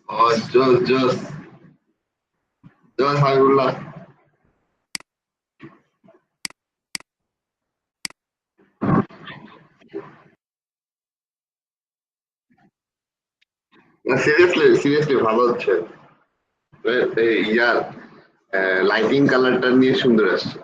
Oh, just Habibollah. না, seriously ভালো হচ্ছে। ইয়ার লাইটিং কালারটা নিয়ে সুন্দর আসছে।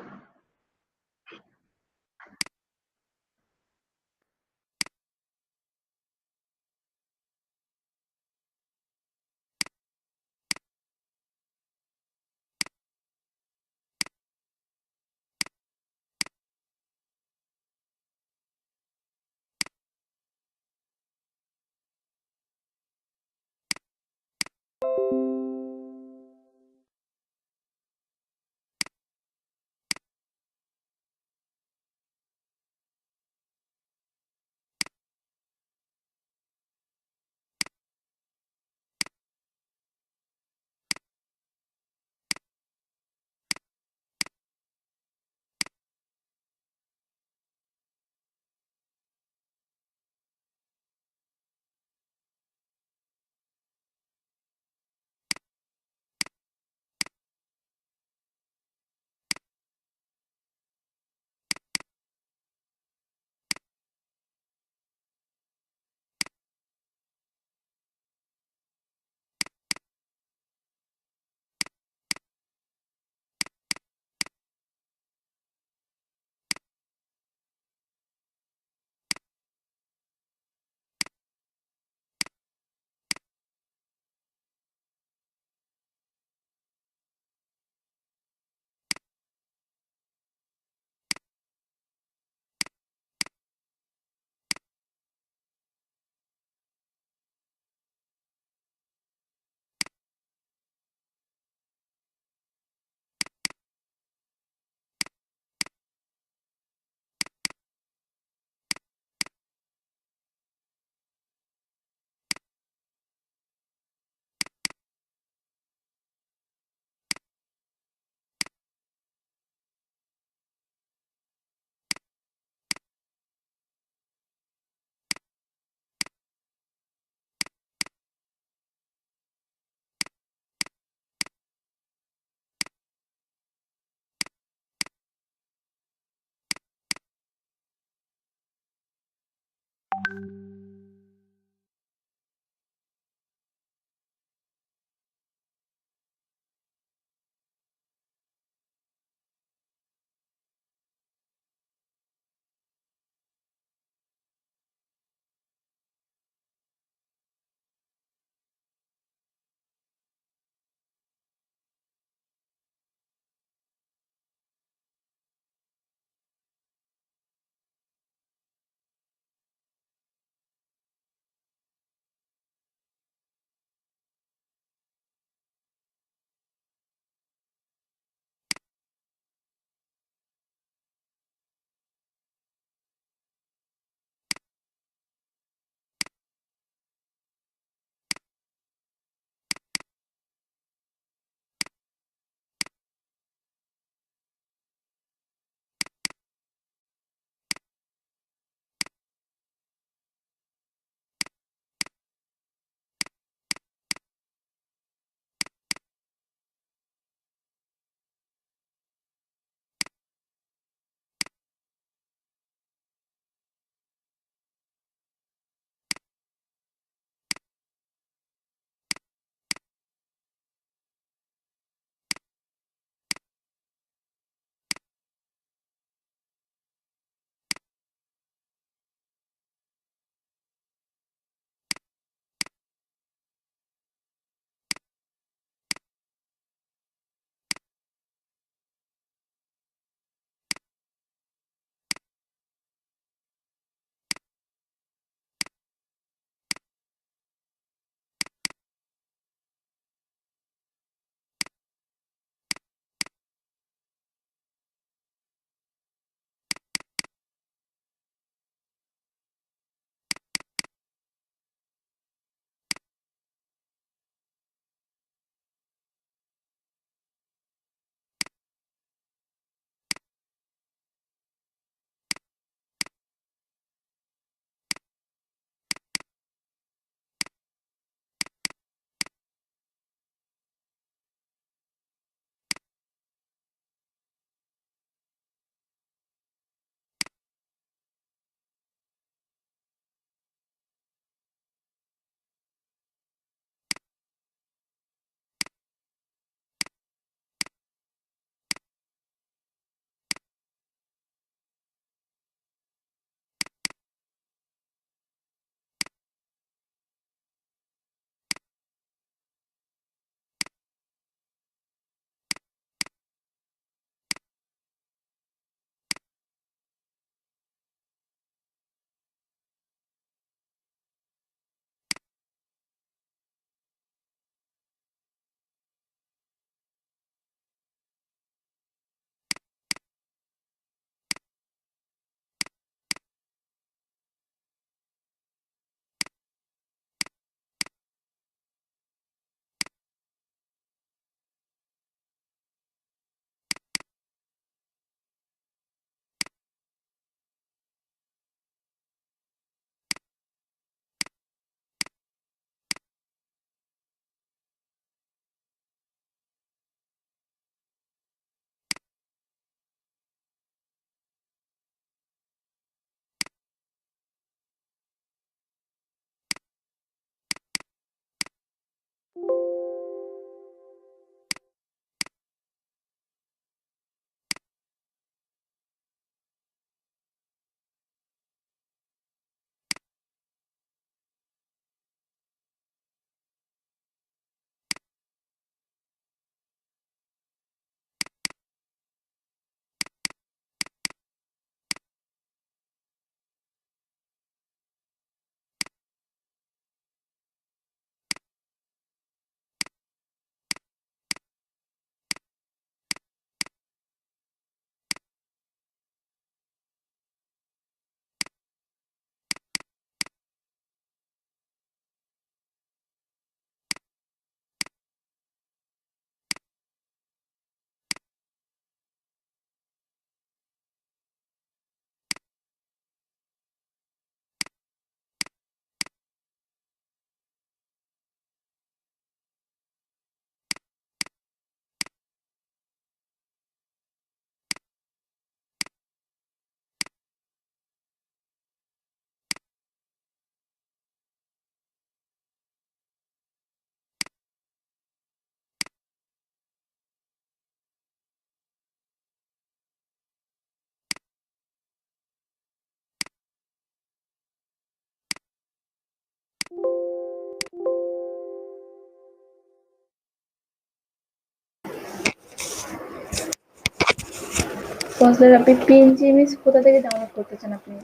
কনসিলার আপনি পিএনজি ইমেজ কোথা থেকে ডাউনলোড করতে চান আপনি?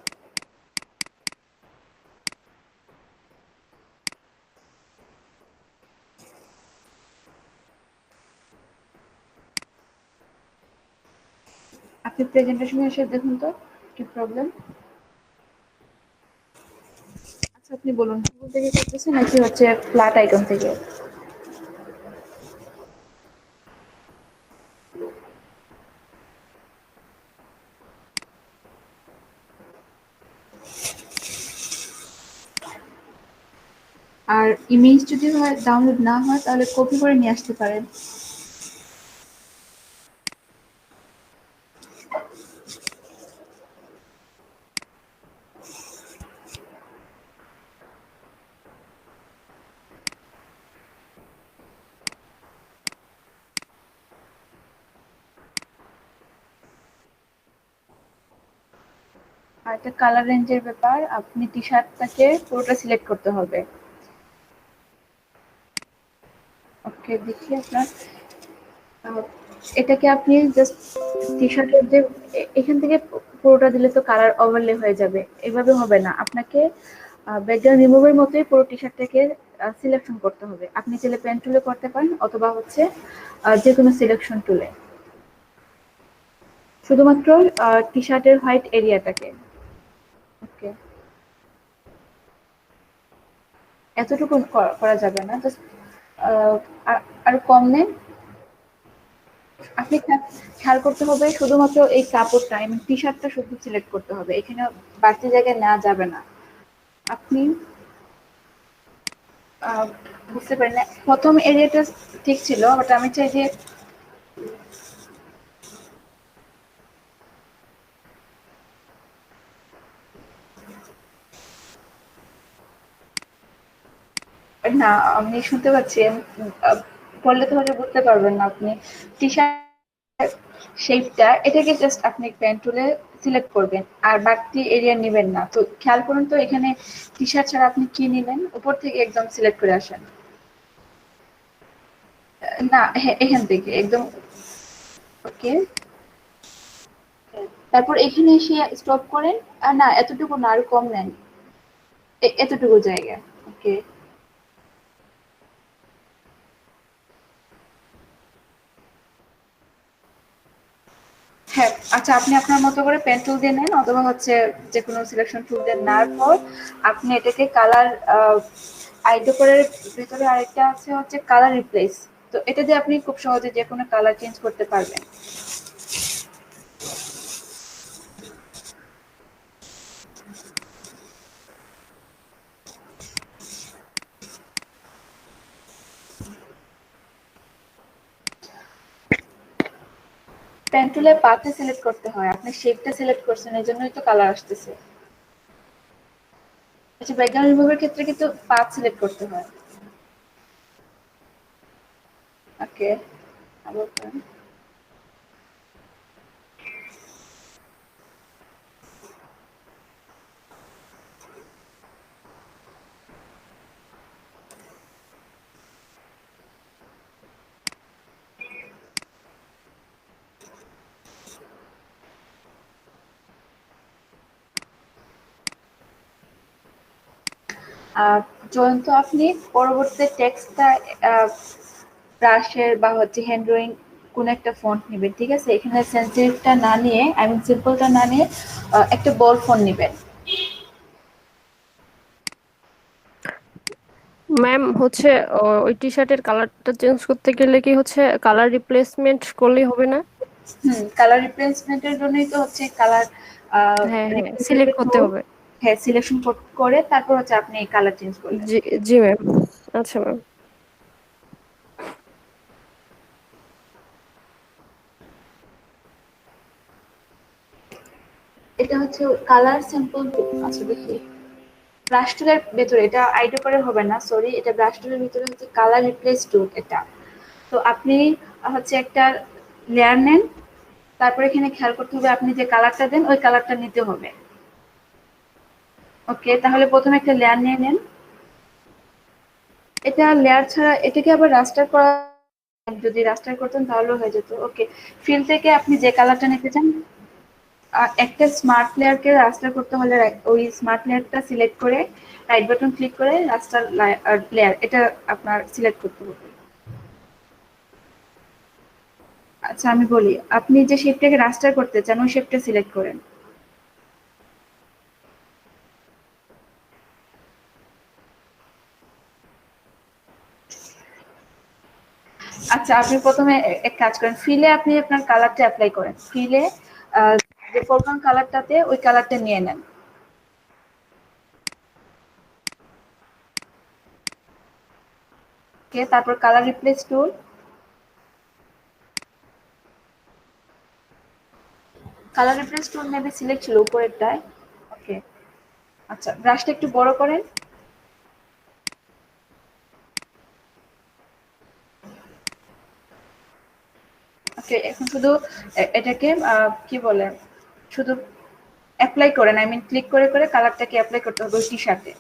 আপনি প্রেজেন্টেশনে এসে দেখুন তো কি প্রবলেম। আচ্ছা আপনি বলুন গুগল থেকে করতেছেন নাকি হচ্ছে ফ্ল্যাট আইকন থেকে? আর ইমেজ যদি হয় ডাউনলোড না হয় তাহলে কপি করে নিয়ে আসতে পারেন। আর একটা কালার রেঞ্জের ব্যাপার, আপনি টি শার্টটাকে পুরোটা সিলেক্ট করতে হবে। ওকে দেখি আপনার আহ, এটাকে আপনি জাস্ট টি শার্টের যে এখান থেকে পুরোটা দিলে তো কালার ওভারলে হয়ে যাবে, এভাবে হবে না। আপনাকে ব্যাকগ্রাউন্ড রিমুভের মতোই পুরো টি শার্টটাকে সিলেকশন করতে হবে। আপনি চাইলে পেন টুলে করতে পারেন অথবা হচ্ছে যে কোনো সিলেকশন টুলে, শুধুমাত্র টি শার্টের হোয়াইট এরিয়াটাকে। ওকে, এতটুকু করা যাবে না, জাস্ট আর কম নেন। আপনি খেয়াল করতে হবে শুধুমাত্র এই কাপড়টা এবং টি শার্টটা শুধু সিলেক্ট করতে হবে, এখানে বাড়তি জায়গায় নেওয়া যাবে না। আপনি আহ, বুঝতে পারেন না, প্রথম এরিয়াটা ঠিক ছিল, বাট আমি চাই যে না, আমি শুনতে পাচ্ছি। বললে তো হয়তো বুঝতে পারবেন না আপনি। টি শার্ট শেপটা এটাকে জাস্ট আপনি পেন টুলে সিলেক্ট করবেন আর বাড়তি এরিয়া নেবেন না। তো খেয়াল করুন তো এখানে টি শার্ট ছাড়া আপনি কি নিলেন, উপর থেকে একদম সিলেক্ট করে আসেন। না, হ্যাঁ এখান থেকে একদম। ওকে, তারপর এখানে এসে স্টপ করেন। আর না, এতটুকু না, আরো কম নেন, এতটুকু জায়গা। ওকে, হ্যাঁ আচ্ছা, আপনি আপনার মতো করে পেন টুল দিয়ে নেন অথবা হচ্ছে যে কোনো সিলেকশন টুল দিয়ে নেওয়ার পর আপনি এটাকে কালার আইডোকোরের ভিতরে আরেকটা আছে হচ্ছে কালার রিপ্লেস। তো এটা দিয়ে আপনি খুব সহজে যে কোনো কালার চেঞ্জ করতে পারবেন। পেন টুলে পাথে সিলেক্ট করতে হয়, আপনি শেপটা সিলেক্ট করছেন এই জন্যই তো কালার আসতেছে। আচ্ছা, ব্যাকগ্রাউন্ড রিমুভের ক্ষেত্রে কিন্তু পাথ সিলেক্ট করতে হয়। ওকে, আবার করেন। জয়ন্ত, আপনি পরবর্তী টেক্সটটা ব্রাশের বা হচ্ছে হ্যান্ড ড্রয়িং কোন একটা ফন্ট নেবেন, ঠিক আছে? এখানে সেন্সিটিভটা না নিয়ে, আই মিন সিম্পলটা না নিয়ে একটা বল ফন্ট নেবেন। ম্যাম হচ্ছে ওই টি শার্টের কালারটা চেঞ্জ করতে গেলে কি হচ্ছে কালার রিপ্লেসমেন্ট করলেই হবে না? হুম, কালার রিপ্লেসমেন্টের জন্যই তো হচ্ছে কালার হ্যাঁ হ্যাঁ, রিপ্লেসের যে সিলেক্ট করতে টুল, হবে। হ্যাঁ সিলেকশন করে তারপর হচ্ছে আপনি কালার চেঞ্জ করবেন। জি, জি ম্যাম। আচ্ছা ম্যাম। এটা হচ্ছে কালার স্যাম্পল। আচ্ছা দেখি, ব্রাশ টুলের ভেতরে, এটা আইডো করে হবে না, সরি, এটা ব্রাশ টুলের ভিতরে হচ্ছে কালার রিপ্লেস টুল এটা। তো আপনি হচ্ছে একটা লেয়ার নেন, তারপরে এখানে খেয়াল করতে হবে আপনি যে কালারটা দেন ওই কালারটা নিতে হবে। ওকে, তাহলে প্রথমে একটা লেয়ার নিয়ে নেন। এটা লেয়ার ছাড়া এটাকে আবার রাস্টার করা, যদি রাস্টার করতেন তাহলেও হয়ে যেত। ওকে, ফিল থেকে আপনি যে কালারটা নিতে চান একটা স্মার্ট লেয়ারকে রাস্টার করতে হলে ওই স্মার্ট লেয়ারটা সিলেক্ট করে রাইট বাটন ক্লিক করে রাস্টার লেয়ার এটা আপনার সিলেক্ট করতে হবে। আচ্ছা আমি বলি, আপনি যে শেপটাকে রাস্টার করতে চান ওই শেপটা সিলেক্ট করেন। আচ্ছা আপনি প্রথমে এক কাজ করেন, ফিলে আপনি আপনার কালারটা অ্যাপ্লাই করেন, ফিলে যে ফোরগ্রাউন্ড কালারটাতে ওই কালারটা নিয়ে নেন। ওকে, তারপর কালার রিপ্লেস টুল, কালার রিপ্লেস টুল মেবি সিলেক্ট ছিল উপরেরটায়। ওকে, আচ্ছা ব্রাশটা একটু বড় করেন। ওকে, এখন শুধু এটাকে কি বলে, শুধু অ্যাপ্লাই করেন, আই মিন ক্লিক করে করে কালারটাকে অ্যাপ্লাই করতে হবে ওই টি শার্টে,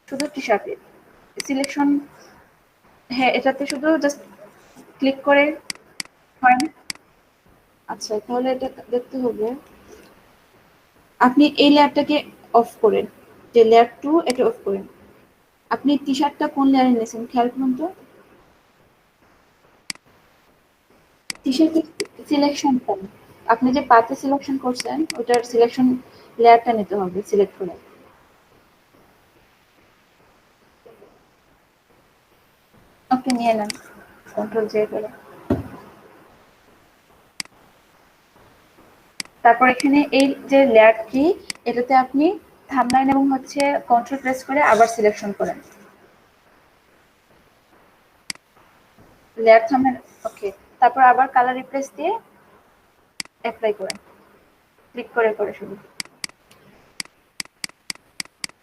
শুধু টি শার্টে সিলেকশন। হ্যাঁ, এটাতে শুধু জাস্ট ক্লিক করে হয় না। আচ্ছা তাহলে এটা দেখতে হবে, আপনি এই লেয়ারটাকে অফ করেন, যে লেয়ার টু এটা অফ করেন। আপনি টি শার্টটা কোন লেয়ারে নিয়েছেন খেয়াল করুন তো, টি শার্টের সিলেকশনটা আপনি যে পাতে সিলেকশন করছেন ওটার সিলেকশন লেয়ারটা নিতে হবে সিলেক্ট করে। ওকে নিয়ে নেন, কন্ট্রোল জে করে। তারপর এখানে এই যে লেয়ার কি, এটাতে আপনি থাম্বনেইল এবং হচ্ছে কন্ট্রোল প্রেস করে আবার সিলেকশন করেন লেয়ার থাম্বনেইল। ওকে, তারপর আবার কালার রিপ্লেস দিয়ে অ্যাপ্লাই করেন, ক্লিক করে করে শুধু।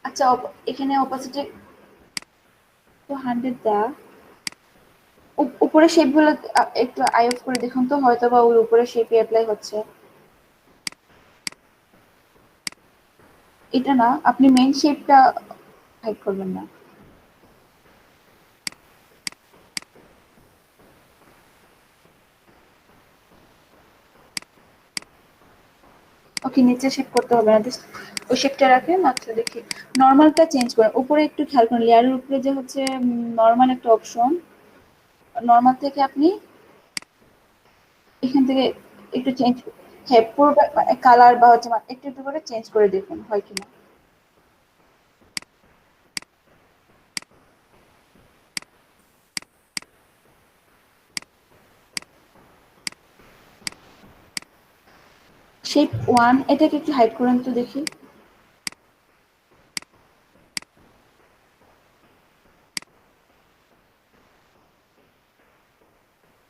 আচ্ছা এখানে অপোজিটে তো 100 দেয়া, উপরে শেপগুলো একটু আই অফ করে দেখুন তো, হয়তো বা ওই উপরে শেপে অ্যাপ্লাই হচ্ছে। এটা না, আপনি মেইন শেপটা হাইড করবেন না। ওকে, নিচে শেপ করতে হবে না, ওই শেপটা রাখেন। আচ্ছা দেখি, নর্মালটা চেঞ্জ করেন, উপরে একটু খেয়াল করেন, লেয়ারের উপরে যে হচ্ছে নর্মাল একটা অপশন, নর্মাল থেকে আপনি এখান থেকে একটু চেঞ্জ, হ্যাঁ পুরোটা কালার বা হচ্ছে একটু একটু করে চেঞ্জ করে দেখুন হয় কিনা। শেপ ওয়ান এটাকে একটু হাইড করেন তো দেখি।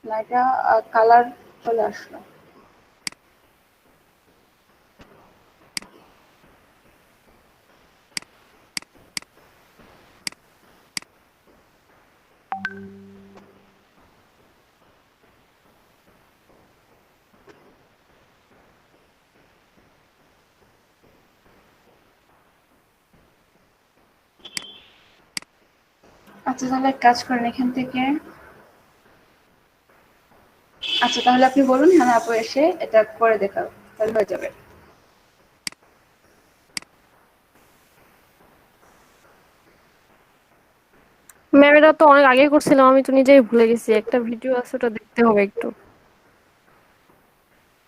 না, এটা কালার চলে আসলো। আচ্ছা তাহলে এক কাজ করেন এখান থেকে, আচ্ছা তাহলে আপনি বলুন, হ্যাঁ আপু এসে এটা করে দেখাও, তাহলে হয়ে যাবে। ম্যাম এটা তো অনেক আগে করছিলাম, আমি তো নিজেই ভুলে গেছি, একটা ভিডিও আছে ওটা দেখতে হবে একটু।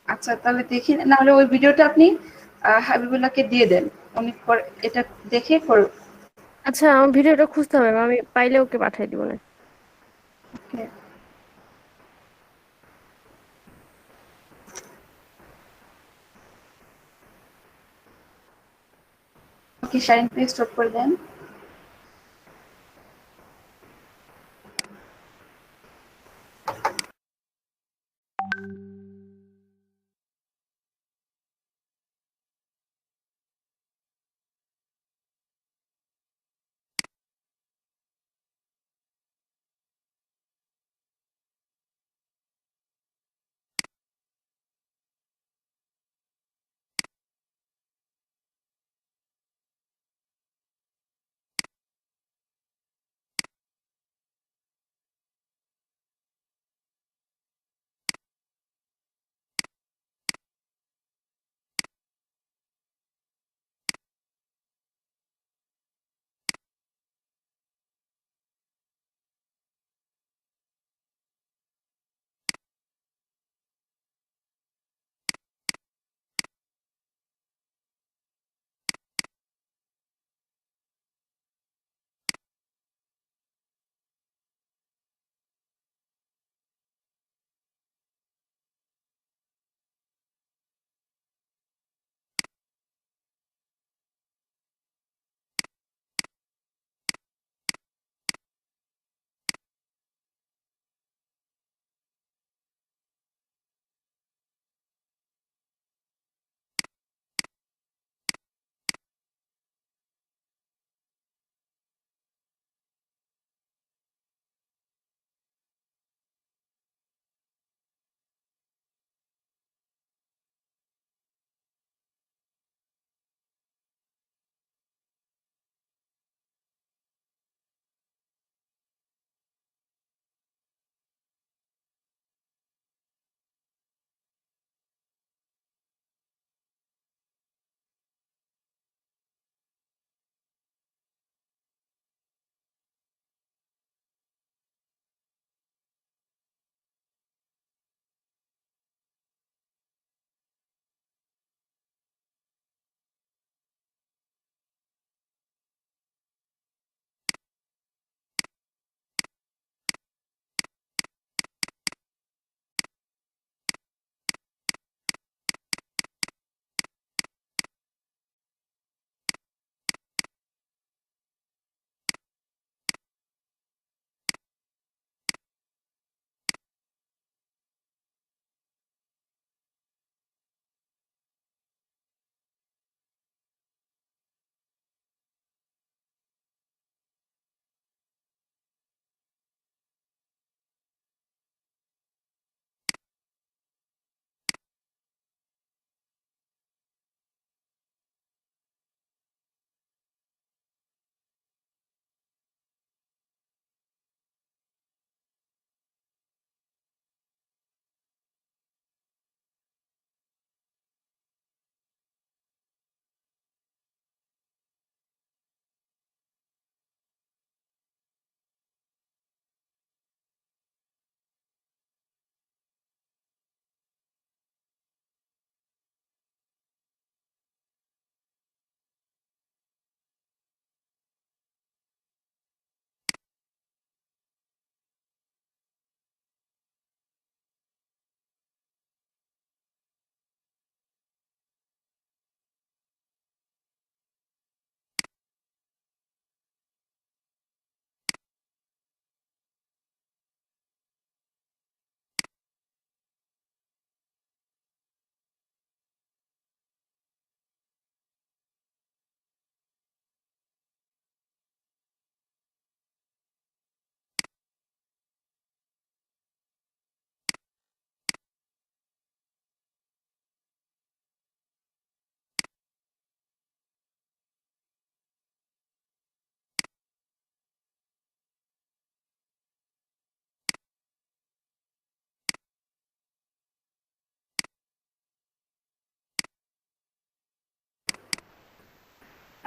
আচ্ছা তাহলে দেখি, নাহলে ওই ভিডিওটা আপনি হাবিবুল্লাহকে দিয়ে দেন, উনি এটা দেখে করুন। আচ্ছা আমার ভিডিওটা খুঁজতে হবে, আমি পাইলে ওকে পাঠিয়ে দিব না। ওকে, ওকে শাইন প্লিজ স্টপ করে দেন।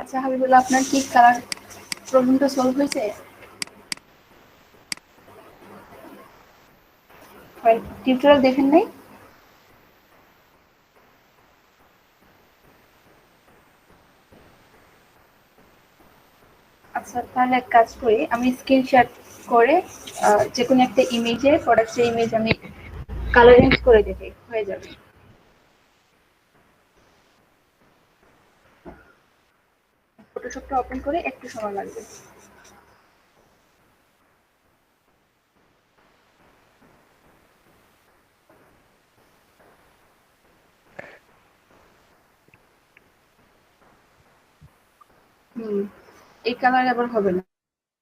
আচ্ছা হাবিবুল্লাহ, আপনার কি কালার প্রবলেমটা সলভ হয়েছে? টিউটোরিয়াল দেখেন নাই? আচ্ছা তাহলে এক কাজ করি, আমি স্ক্রিনশট করে যে কোনো একটা ইমেজে, প্রোডাক্টের ইমেজ আমি কালারিং করে দেখি, হয়ে যাবে। ফটোশপটা ওপেন করে একটু সময় লাগবে। হুম, এই কালার আবার হবে না,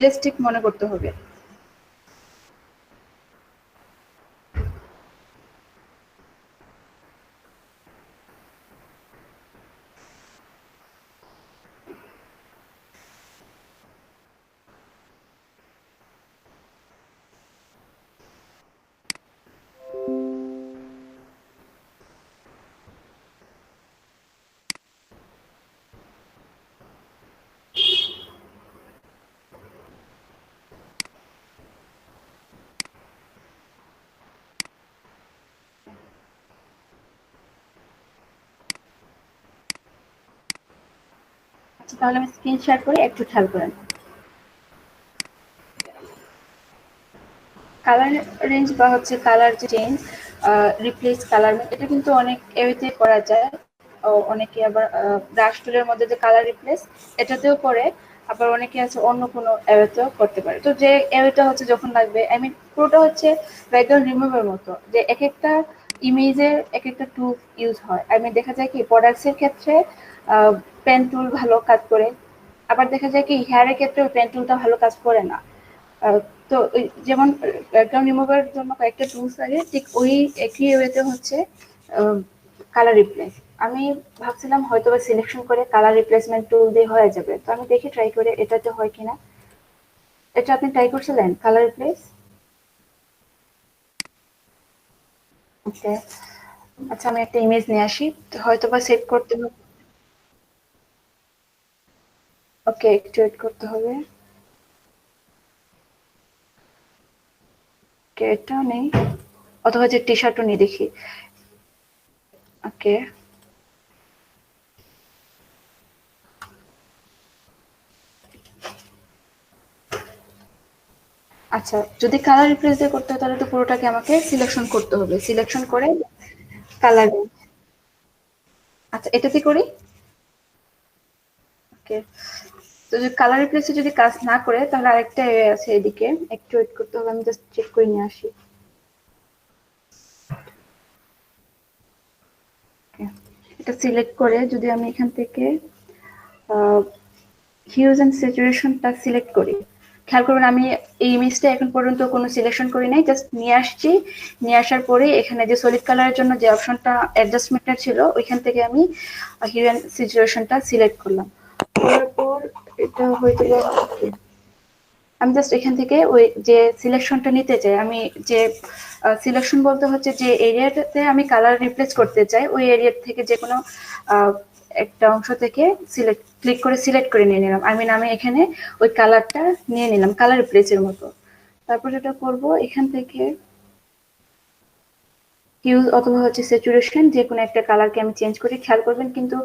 রিয়েলিস্টিক মনে করতে হবে। আচ্ছা তাহলে আমি স্ক্রিনশট করে একটু খেয়াল করেন। কালার রেঞ্জ বা হচ্ছে কালার চেঞ্জ, রিপ্লেস কালার, এটা কিন্তু অনেক এওয়েতে করা যায়। অনেকে আবার ব্রাশ টুলের মধ্যে যে কালার রিপ্লেস, এটাতেও করে। আবার অনেকে আছে অন্য কোনো এওয়েতেও করতে পারে। তো যে এওয়েটা হচ্ছে যখন লাগবে, আই মিন পুরোটা হচ্ছে ব্যাকগ্রাউন্ড রিমুভের মতো, যে এক একটা ইমেজের এক একটা টুল ইউজ হয়। আই মিন দেখা যায় কি প্রোডাক্টসের ক্ষেত্রে পেন টুল ভালো কাজ করে, আবার দেখা যায় কি হেয়ারের ক্ষেত্রে পেন টুলটা ভালো কাজ করে না। আহ, তো যেমন ব্যাকগ্রাউন্ড রিমুভার জন্য কয়েকটা টুলস লাগে, ঠিক ওই একই ওয়েতে হচ্ছে কালার রিপ্লেস। আমি ভাবছিলাম হয়তো বা সিলেকশন করে কালার রিপ্লেসমেন্ট টুল দিয়ে হয়ে যাবে, তো আমি দেখি ট্রাই করে এটাতে হয় কিনা। এটা আপনি ট্রাই করছিলেন কালার রিপ্লেস? ওকে, আচ্ছা আমি একটা ইমেজ নিয়ে আসি, হয়তো বা সেভ করতে হবে। ওকে, একটু ওয়েট করতে হবে। ওকে, এটাও নেই, অথবা যে টি শার্টও নিয়ে দেখি। ওকে, আচ্ছা যদি কালার রিপ্লেস দিয়ে করতে হয় তাহলে তো পুরোটাকে আমাকে সিলেকশন করতে হবে, সিলেকশন করে কালার। আচ্ছা এটাতে করি। ওকে, তো যদি কালার রিপ্লেসে যদি কাজ না করে তাহলে আরেকটা এ আছে এদিকে, একটু ওয়েট করতে হবে, আমি জাস্ট চেক করে নিয়ে আসি। Okay, এটা সিলেক্ট করে যদি আমি এখান থেকে হিউজ এন্ড স্যাচুরেশনটা সিলেক্ট করি, খেয়াল করবেন আমি এই ইমেজটা এখন পর্যন্ত কোনো সিলেকশন করি নাই, জাস্ট নিয়ে আসছি। নিয়ে আসার পরে এখানে যে সলিড কালারের জন্য যে অপশনটা অ্যাডজাস্টমেন্টের ছিল, ওইখান থেকে আমি হিউ এন্ড স্যাচুরেশনটা সিলেক্ট করলাম। করার পর এটা হয়তো আমি জাস্ট এখান থেকে ওই যে সিলেকশনটা নিতে চাই, আমি যে সিলেকশন বলতে হচ্ছে যে এরিয়াটাতে আমি কালার রিপ্লেস করতে চাই, ওই এরিয়া থেকে যে কোনো একটা অংশ থেকে সিলেক্ট ক্লিক করে সিলেক্ট করে নিয়ে নিলাম। আই মিন আমি এখানে ওই কালারটা নিয়ে নিলাম কালার রিপ্লেসের মতো। তারপর যেটা করব, এখান থেকে হিউজ অথবা হচ্ছে স্যাচুরেশন, যে কোনো একটা কালারকে আমি চেঞ্জ করি। খেয়াল করবেন কিন্তু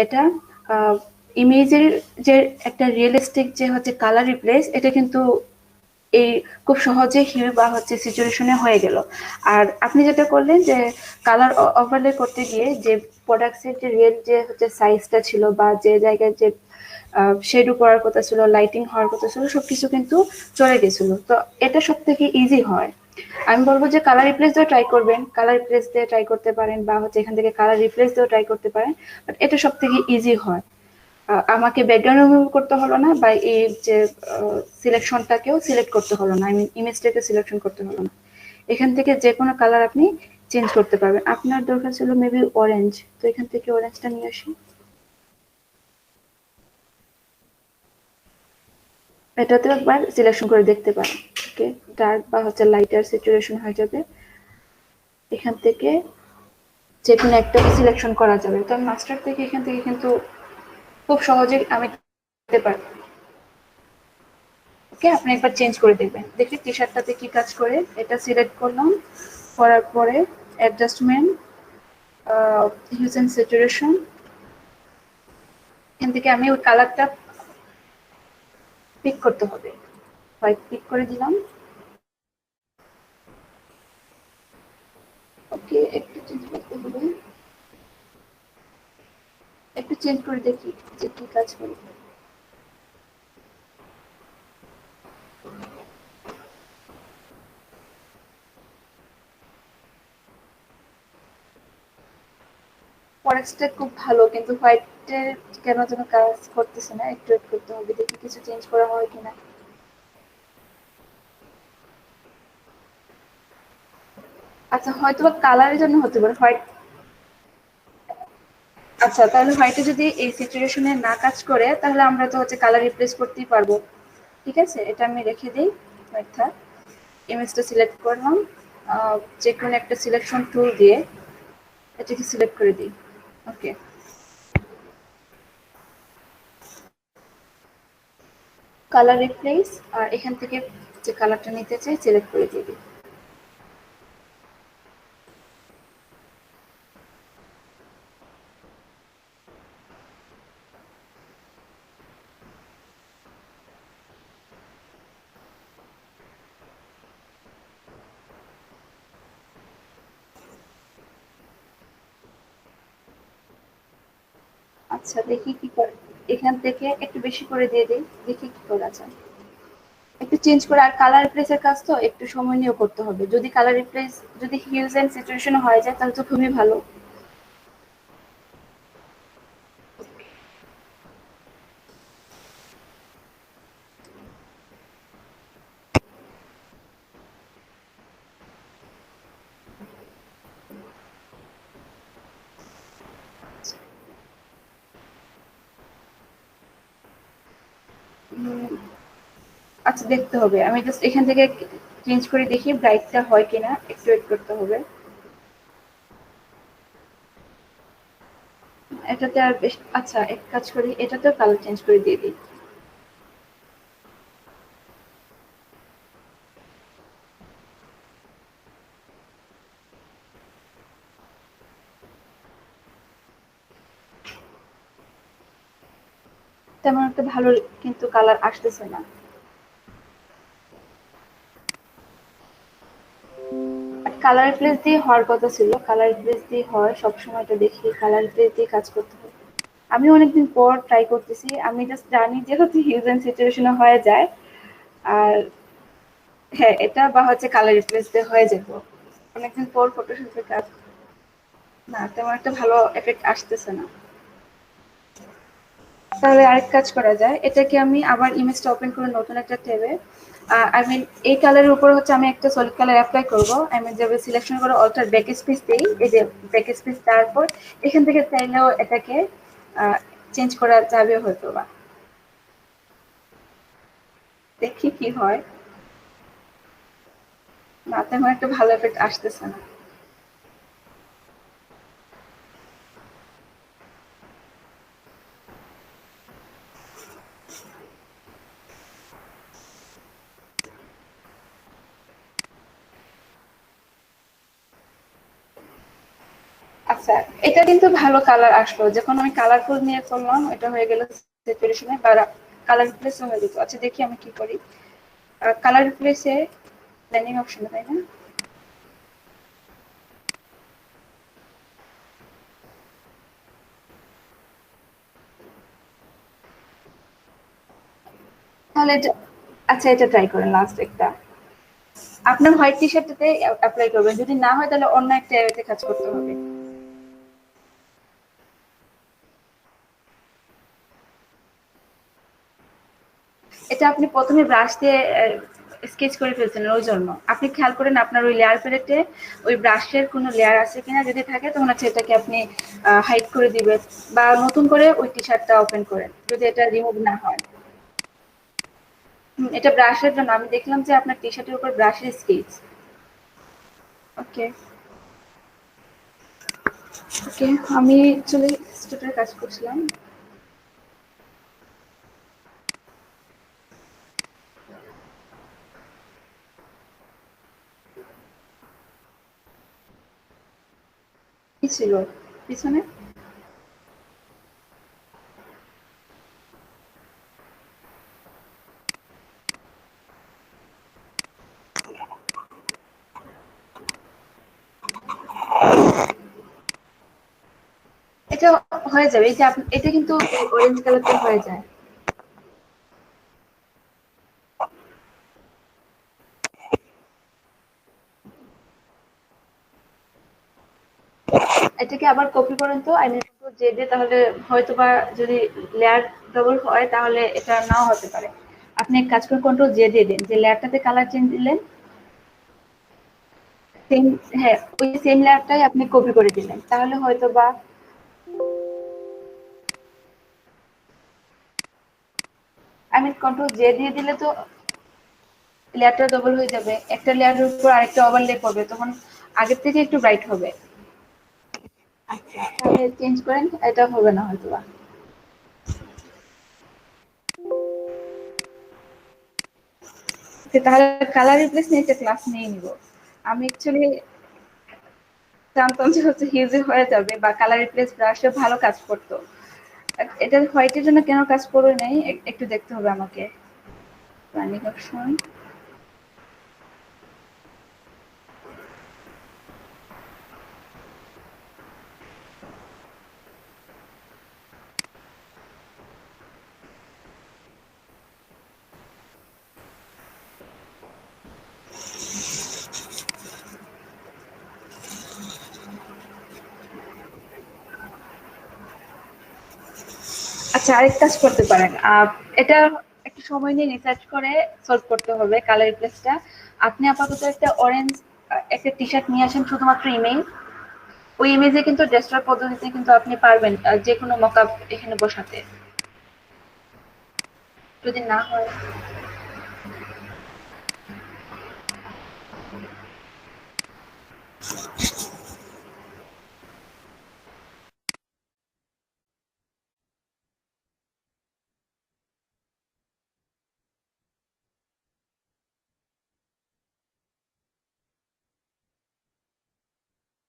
এটা ইমেজের যে একটা রিয়েলিস্টিক যে হচ্ছে কালার রিপ্লেস, এটা কিন্তু এই খুব সহজে হিউ বা হচ্ছে সিচুয়েশনে হয়ে গেল। আর আপনি যেটা করলেন যে কালার ওভারলে করতে গিয়ে যে প্রোডাক্টসের যে রিয়েল যে হচ্ছে সাইজটা ছিল বা যে জায়গায় যে শেডও করার কথা ছিল, লাইটিং হওয়ার কথা ছিল, সবকিছু কিন্তু চলে গেছিল। তো এটা সব থেকে ইজি হয়। আমি বলবো যে কালার রিপ্লেস দিয়ে ট্রাই করবেন, কালার রিপ্লেস দিয়ে ট্রাই করতে পারেন, বা হচ্ছে এখান থেকে কালার রিপ্লেস দিয়েও ট্রাই করতে পারেন, বাট এটা সব থেকে ইজি হয়। আমাকে ব্যাকগ্রাউন্ড রিমুভ করতে হলো না, বা এই যে সিলেকশনটাকেও সিলেক্ট করতে হলো না, আই মিন ইমেজটাকে সিলেকশন করতে হলো না। এখান থেকে যে কোনো কালার আপনি চেঞ্জ করতে পারবেন। আপনার দরকার ছিল মেবি অরেঞ্জ, তো এখান থেকে অরেঞ্জটা নিয়ে আসি। এটাতেও একবার সিলেকশন করে দেখতে পারেন। ওকে, ডার্ক বা হচ্ছে লাইটার সিচুয়েশন হয়ে যাবে, এখান থেকে যে কোনো একটা সিলেকশন করা যাবে। তো মাস্টার থেকে এখান থেকে কিন্তু খুব সহজে আমি করতে পারবো। ওকে, আপনি একবার চেঞ্জ করে দেখবেন, দেখি টি শার্টটাতে কি কাজ করে। এটা সিলেক্ট করলাম, করার পরে অ্যাডজাস্টমেন্ট, হিউজ এন্ড স্যাচুরেশন, এখান থেকে আমি ওই কালারটা পিক করতে হবে। হোয়াইট পিক করে দিলাম। ওকে, একটু চেঞ্জ করতে হবে, একটু চেঞ্জ করে দেখি যে কি কাজ করে। ফরেক্সটা খুব ভালো, কিন্তু হোয়াইটের কেন যেন কাজ করতেছে না, একটু ওয়েট করতে হবে, দেখি কিছু চেঞ্জ করা হয় কিনা। আচ্ছা, হয়তো বা কালারের জন্য হতে পারে হোয়াইট। আচ্ছা, তাহলে হোয়াইটে যদি এই সিচুয়েশনে না কাজ করে, তাহলে আমরা তো হচ্ছে কালার রিপ্লেস করতেই পারবো। ঠিক আছে, এটা আমি রেখে দিই। হোয়াইট থাক, ইমেজটা সিলেক্ট করলাম, যে কোনো একটা সিলেকশন টুল দিয়ে এটাকে সিলেক্ট করে দিই। ওকে, কালার রিপ্লেস, আর এখান থেকে যে কালারটা নিতে চাই সিলেক্ট করে দিয়ে দিই। আচ্ছা, দেখি কি করে। এখান থেকে একটু বেশি করে দিয়ে দিই, দেখি কি করা যায়। একটু চেঞ্জ করে, আর কালার রিপ্লেসের কাজ তো একটু সময় নিয়েও করতে হবে। যদি কালার রিপ্লেস যদি হিউজ এন্ড সিচুয়েশন হয়ে যায়, তাহলে তো খুবই ভালো। আচ্ছা, দেখতে হবে, আমি জাস্ট এখান থেকে চেঞ্জ করে দেখি ব্রাইটটা হয় কিনা, একটু ওয়েট করতে হবে। এটাতে আর বেশ, আচ্ছা এক কাজ করি, এটাতেও কালার চেঞ্জ করে দিয়ে দিই। তেমন একটা ভালো কিন্তু কালার আসতেছে না। কালার রিপ্লেস দিয়ে হওয়ার কথা ছিল, কালার রিপ্লেস দিয়ে হয় সবসময়, তো দেখি কালার রিপ্লেস দিয়ে কাজ করতে হবে। আমি অনেকদিন পর ট্রাই করতেছি, আমি জাস্ট জানি যে হচ্ছে হিউজ এন্ড সিচুয়েশনে হয়ে যায়। আর হ্যাঁ, এটা বা হচ্ছে কালার রিপ্লেস দিয়ে হয়ে যাবো। অনেকদিন পর ফটোশপের কাজ, না তেমন একটা ভালো এফেক্ট আসতেছে না। তাহলে আরেক কাজ করা যায়, এটাকে আমি আবার ইমেজটা ওপেন করে নতুন একটা ট্যাবে, আই মিন এই কালারের উপর হচ্ছে আমি একটা সলিড কালার অ্যাপ্লাই করবো। আমি যাবে সিলেকশন করে অল্টার ব্যাক স্পেস দিই, এই যে ব্যাক স্পেস, তারপর এখান থেকে চাইলেও এটাকে চেঞ্জ করা যাবে হয়তো বা, দেখি কি হয়। না, তেমন একটা ভালো এফেক্ট আসতেছে না। আচ্ছা, এটা কিন্তু ভালো কালার আসলো, যখন আমি কালারফুল নিয়ে করলাম এটা হয়ে গেল স্যাচুরেশনে বা কালার রিপ্লেস হয়ে যেত। আচ্ছা, দেখি আমি কি করি। কালার রিপ্লেসে ব্লেন্ডিং অপশন, তাই না? তাহলে এটা, আচ্ছা এটা ট্রাই করেন লাস্ট একটা। আপনার হোয়াইট টি শার্টটাতে অ্যাপ্লাই করবেন, যদি না হয় তাহলে অন্য একটা এরিয়াতে কাজ করতে হবে। এটা আপনি প্রথমে ব্রাশ দিয়ে স্কেচ করে ফেলছেন, ওই জন্য আপনি খেয়াল করেন আপনার ওই লেয়ার প্যালেটে ওই ব্রাশের কোনো লেয়ার আছে কিনা, যদি থাকে তখন হচ্ছে এটাকে আপনি হাইড করে দিবেন, বা নতুন করে ওই টি শার্টটা ওপেন করেন যদি এটা রিমুভ না হয়। এটা ব্রাশের জন্য, আমি দেখলাম যে আপনার টি শার্টের উপর ব্রাশের স্কেচ। ওকে, ওকে, আমি অ্যাকচুয়ালি স্টুডেন্টের কাজ করছিলাম। ছিল পিছনে? এটা হয়ে যাবে, এই যে এটা কিন্তু অরেঞ্জ কালারটা হয়ে যায়। এটাকে আবার কপি করেন তো আইনের যে দিয়ে, তাহলে হয়তোবা যদি লেয়ার ডবল হয় তাহলে এটা নাও হতে পারে। আপনি এক কাজ করে কন্ট্রোল জে দিয়ে দিন, যে লেয়ারটাতে কালার চেঞ্জ দিলেন সেম, হ্যাঁ ওই সেম লেয়ারটাই আপনি কপি করে দিলেন, তাহলে হয়তোবা আমি কন্ট্রোল জে দিয়ে দিলে তো লেয়ারটা ডবল হয়ে যাবে, একটা লেয়ারের উপর আরেকটা ওভারলে করবে, তখন আগের থেকে একটু ব্রাইট হবে। আচ্ছা তাহলে চেঞ্জ করেন, এটা হবে না হয়তোবা। তাহলে কালার রিপ্লেস নিয়ে একটা ক্লাস নিয়ে নিব। আমি অ্যাকচুয়ালি জানতাম যে হচ্ছে হিউজে হয়ে যাবে বা কালার রিপ্লেস ব্রাশে ভালো কাজ করতো। এটা হোয়াইটের জন্য কেন কাজ করে নাই একটু দেখতে হবে আমাকে। প্ল্যানিং অপশন, আচ্ছা আরেক কাজ করতে পারেন, এটা একটু সময় নিয়ে রিসার্চ করে সলভ করতে হবে কালার রিপ্লেসটা। আপনি আপাতত একটা অরেঞ্জ একটা টি শার্ট নিয়ে আসেন শুধুমাত্র ইমেজ, ওই ইমেজে কিন্তু ডেস্কটপ পদ্ধতিতে কিন্তু আপনি পারবেন যে কোনো মকআপ এখানে বসাতে। যদি না হয়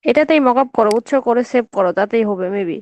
এটাতেই মকআপ করো, বুঝছো, করে সেভ করো, তাতেই হবে মেবি।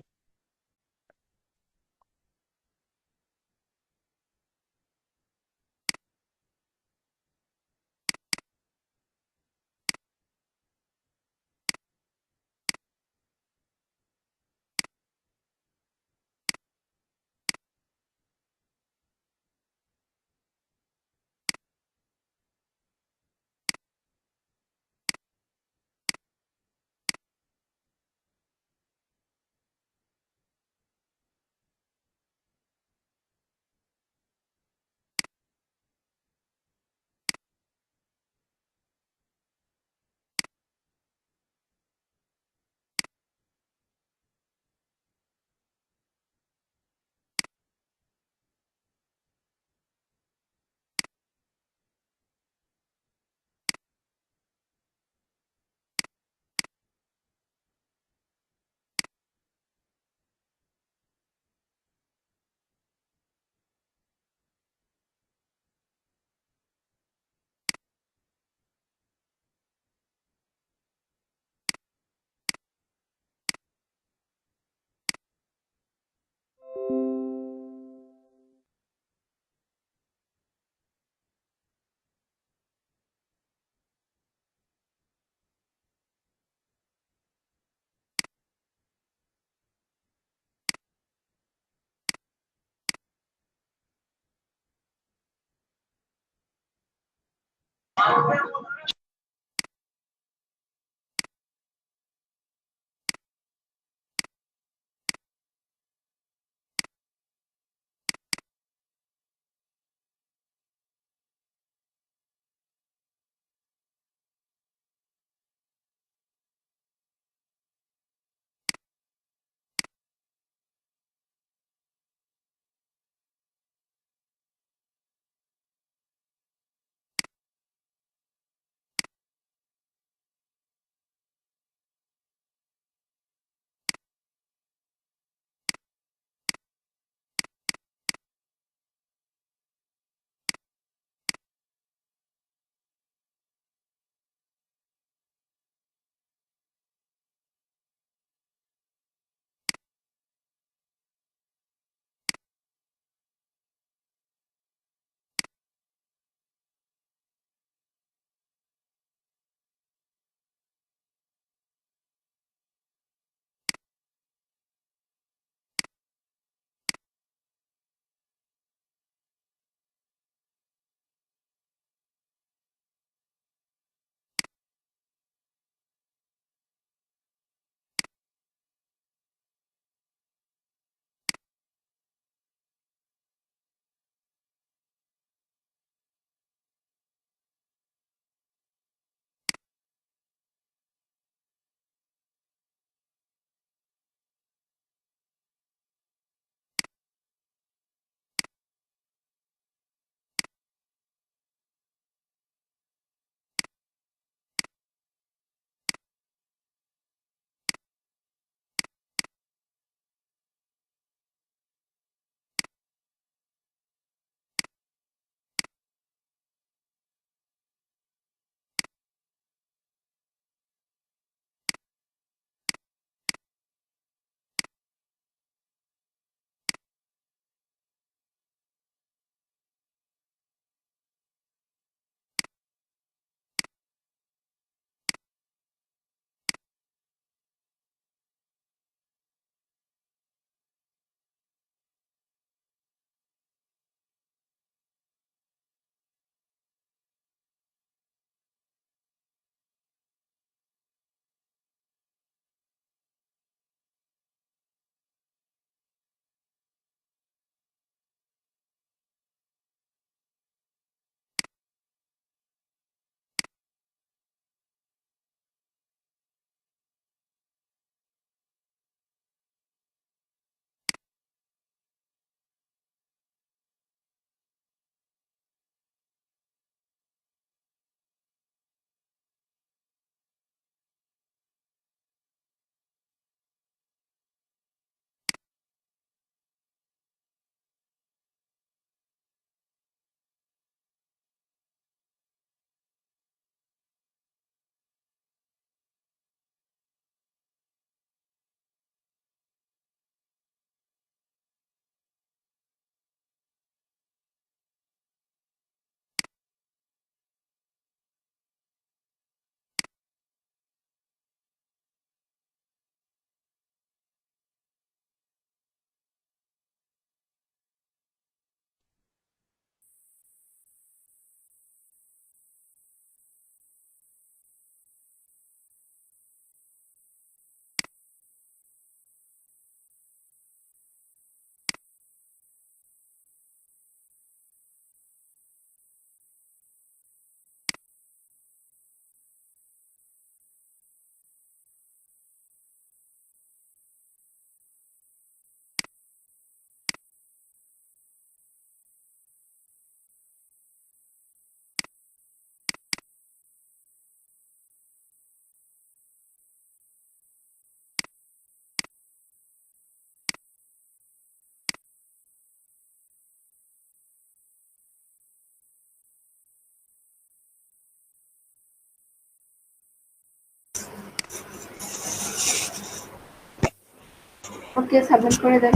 ওকে, সাবমিট করে দেন।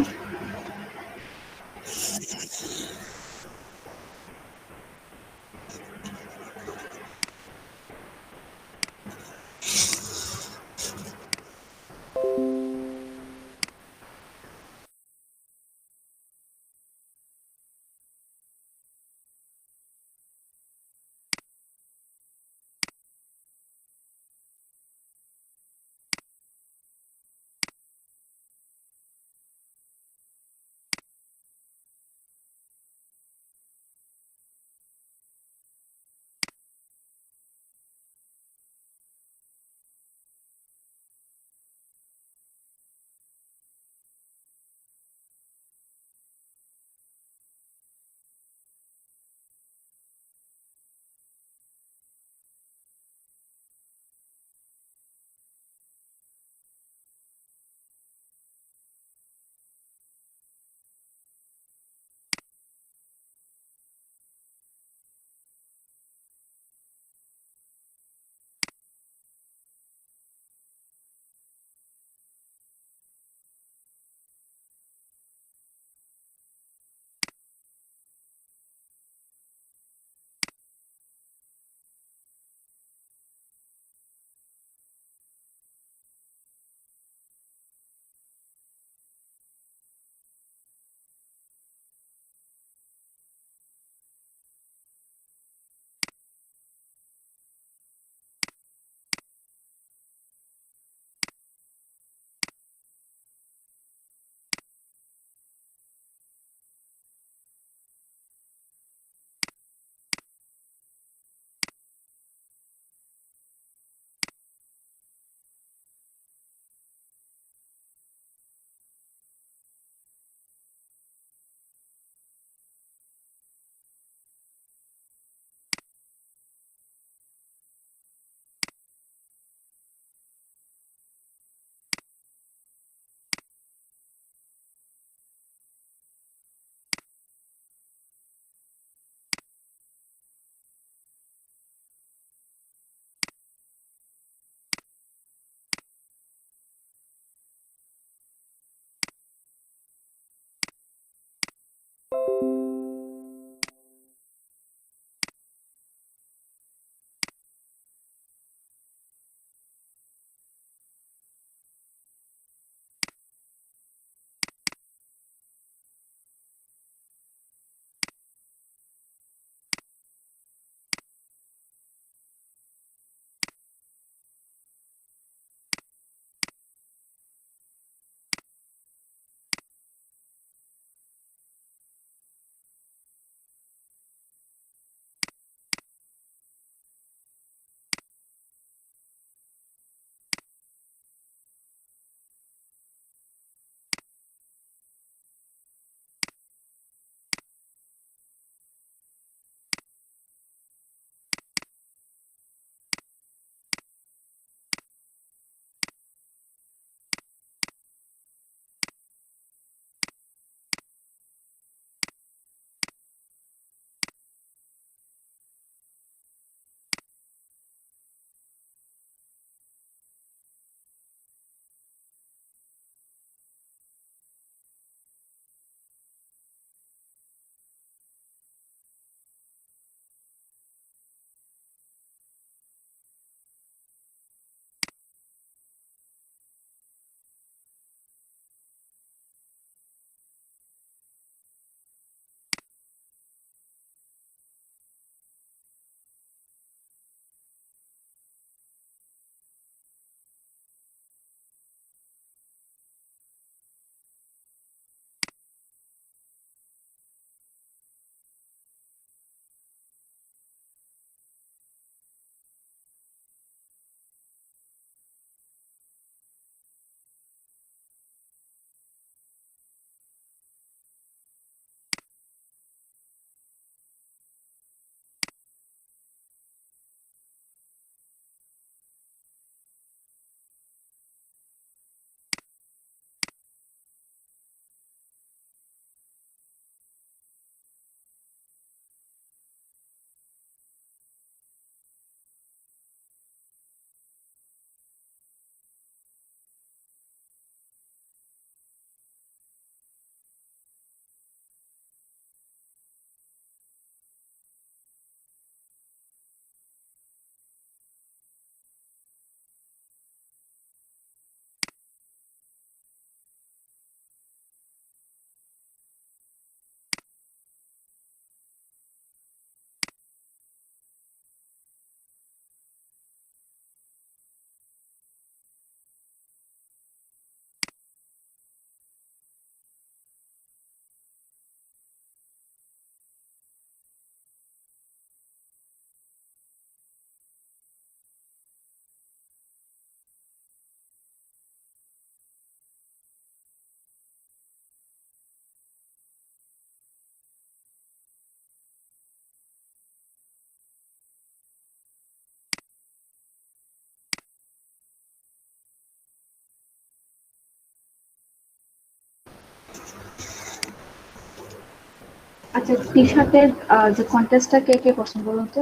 আচ্ছা, টি শার্টের যে কন্টেস্টটা কে কে করছেন বলুন তো?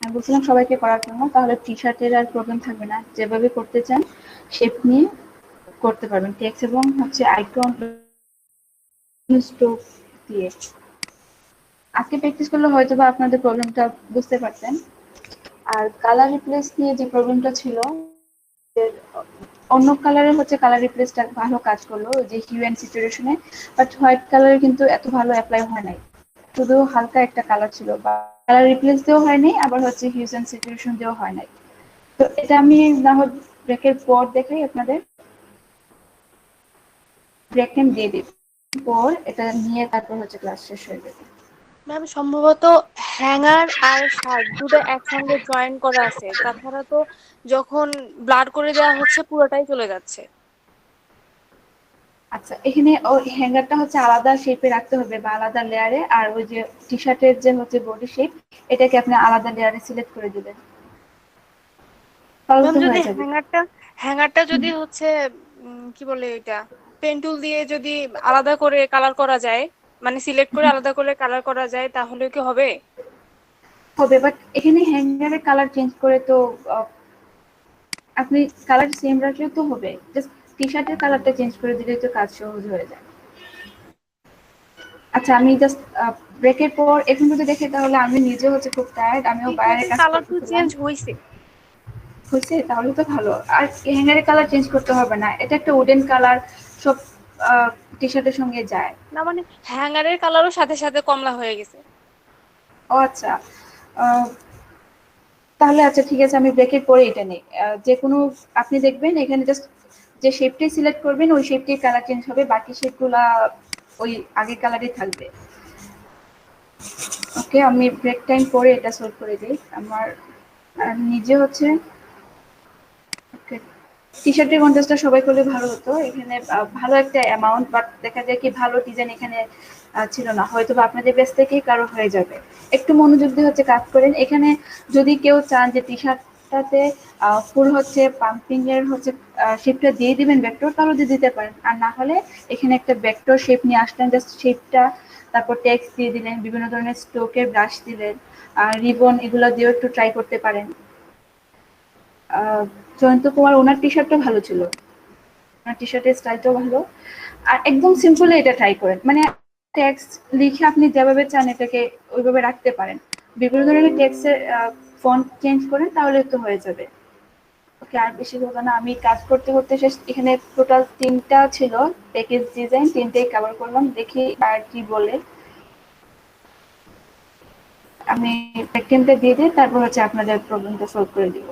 আমি বলছিলাম সবাইকে করার জন্য, তাহলে টি শার্টের আর প্রবলেম থাকবে না, যেভাবে করতে চান শেপ নিয়ে করতে পারবেন, টেক্সট এবং হচ্ছে আইকন স্ট্রোক দিয়ে। আজকে প্র্যাকটিস করলে হয়তো বা আপনাদের প্রবলেমটা বুঝতে পারতেন। আর কালার রিপ্লেস নিয়ে যে প্রবলেমটা ছিল, যে অন্য কালারের হচ্ছে কালার রিপ্লেসটা ভালো কাজ করলো যে হিউ অ্যান্ড সিচুয়েশনে, বাট হোয়াইট কালারে কিন্তু এত ভালো অ্যাপ্লাই হয় নাই, শুধু হালকা একটা কালার ছিল, বা কালার রিপ্লেস দিয়েও হয়নি, আবার হচ্ছে হিউজ অ্যান্ড সিচুয়েশন দিয়েও হয় নাই। তো এটা আমি না হয় ব্রেকের পর দেখাই আপনাদের, ব্রেক টাইম দিয়ে দিই, পর এটা নিয়ে তারপর হচ্ছে ক্লাস শেষ হয়ে যাবে। ম্যাম সম্ভবত হ্যাঙ্গার আর শার্ট দুটো একসঙ্গে জয়েন করা আছে, তাছাড়া তো যখন ব্লার করে দেওয়া হচ্ছে পুরোটাই চলে যাচ্ছে। আচ্ছা, এখানে ওই হ্যাঙ্গারটা হচ্ছে আলাদা শেপে রাখতে হবে বা আলাদা লেয়ারে, আর ওই যে টি শার্টের যে হচ্ছে বডি শেপ, এটাকে আপনি আলাদা লেয়ারে সিলেক্ট করে দিবেন, তাহলে ম্যাম তো যদি হয়ে যাবে। হ্যাঙ্গারটা যদি হচ্ছে কি বলে এটা, পেন টুল দিয়ে যদি আলাদা করে কালার করা যায়, মানে সিলেক্ট করে আলাদা করে কালার করা যায়, তাহলে কি হবে? হবে, বাট এখানে হ্যাঙ্গারের কালার চেঞ্জ করে তো আপনি কালার সেম রাখলেও তো হবে, জাস্ট টি শার্টের কালারটা চেঞ্জ করে দিলেই তো কাজ সহজ হয়ে যায়। আচ্ছা, আমি জাস্ট ব্রেকের পর এখন যদি দেখি, তাহলে আমি নিজে হচ্ছে খুব টায়ার্ড, আমিও টি বাইরে শার্টের কাজ কালার তো করতেছিলাম। চেঞ্জ হয়েছে। হয়েছে, তাহলে তো ভালো। আর হ্যাঙ্গারের কালার চেঞ্জ করতে হবে না, এটা একটা উডেন কালার, সব টি শার্টের সঙ্গে যায়। না মানে হ্যাঙ্গারের কালারও সাথে সাথে কমলা হয়ে গেছে। ও আচ্ছা, আহ, তাহলে আচ্ছা ঠিক আছে, আমি ব্রেকের পরে এটা নেই। যে কোনো, আপনি দেখবেন এখানে জাস্ট যে শেপটি সিলেক্ট করবেন ওই শেপটির কালার চেঞ্জ হবে, বাকি শেপগুলা ওই আগের কালারই থাকবে। ওকে, আমি ব্রেক টাইম পরে এটা সলভ করে দিই আমার নিজে হচ্ছে। ওকে, টি শার্টের কন্টেস্টটা সবাই করলে ভালো হতো, এখানে ভালো একটা অ্যামাউন্ট, বাট দেখা যায় কি ভালো ডিজাইন এখানে ছিল না, হয়তো বা আপনাদের বেস থেকেই কারো হয়ে যাবে। একটু মনোযোগ দিয়ে হচ্ছে কাজ করেন। এখানে যদি কেউ চান যে টি শার্টটাতে ফুল হচ্ছে পাম্পিং এর হচ্ছে শেপটা দিয়ে দিবেন ভেক্টর, তাহলে দিয়ে দিতে পারেন, আর না হলে এখানে একটা ভেক্টর শেপ নিয়ে আসলেন, জাস্ট শেপটা, তারপর টেক্সট দিয়ে দিলেন, বিভিন্ন ধরনের স্ট্রোকের ব্রাশ দিলেন, আর রিবন এগুলো দিয়েও একটু ট্রাই করতে পারেন। জয়ন্ত কুমার ওনার টি শার্টটা ভালো ছিল, ওনার টি শার্টের স্টাইলটাও ভালো। আর একদম সিম্পলি এটা ট্রাই করেন, মানে টেক্সট লিখে আপনি যেভাবে চান এটাকে ওইভাবে রাখতে পারেন, বিভিন্ন ধরনের টেক্সটের ফন্ট চেঞ্জ করেন, তাহলে তো হয়ে যাবে। ওকে, আর বেশি কথা না, আমি কাজ করতে করতে শেষ। এখানে টোটাল 3টা ছিল প্যাকেজ ডিজাইন, 3টেই কভার করলাম, দেখি আর কি বলে। আমি প্যাকেজটা দিয়ে দিই, তারপর হচ্ছে আপনাদের প্রবলেমটা সলভ করে দিব।